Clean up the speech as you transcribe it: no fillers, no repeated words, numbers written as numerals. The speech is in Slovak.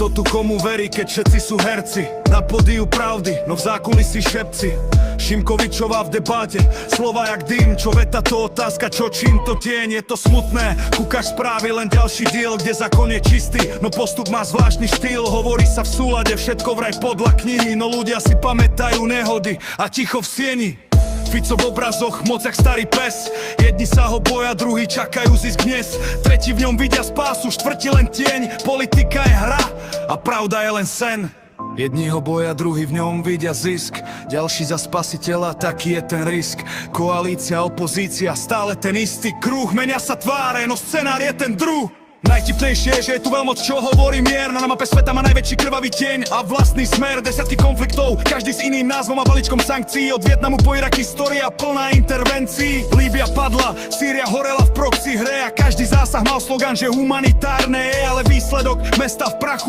Kto tu komu verí, keď všetci sú herci? Na pódiu pravdy, no v zákulisí šepci. Šimkovičová v debáte, slova jak dym. Čo veta, to otázka, čo čím, to tieň. Je to smutné, kúkaš správy, len ďalší diel, kde zákon je čistý, no postup má zvláštny štýl. Hovorí sa v súlade, všetko vraj podľa knihy, no ľudia si pamätajú nehody a ticho v sieni. Fico v obrazoch, moc jak starý pes. Jedni sa ho boja, druhí čakajú zisk dnes. Tretí v ňom vidia spásu, štvrtí len tieň. Politika je hra a pravda je len sen. Jedni ho boja, druhí v ňom vidia zisk. Ďalší za spasiteľa, taký je ten risk. Koalícia, opozícia, stále ten istý kruh. Menia sa tváre, no scenár je ten druh. Najtipnejšie je, že je tu veľmoc, čo hovorí mier. Na mape sveta má najväčší krvavý tieň a vlastný smer. Desiatky konfliktov, každý s iným názvom a balíčkom sankcií. Od Vietnamu po Irak história plná intervencií. Líbia padla, Sýria horela v proxy hre a každý zásah mal slogan, že humanitárne je, ale výsledok mesta v prachu.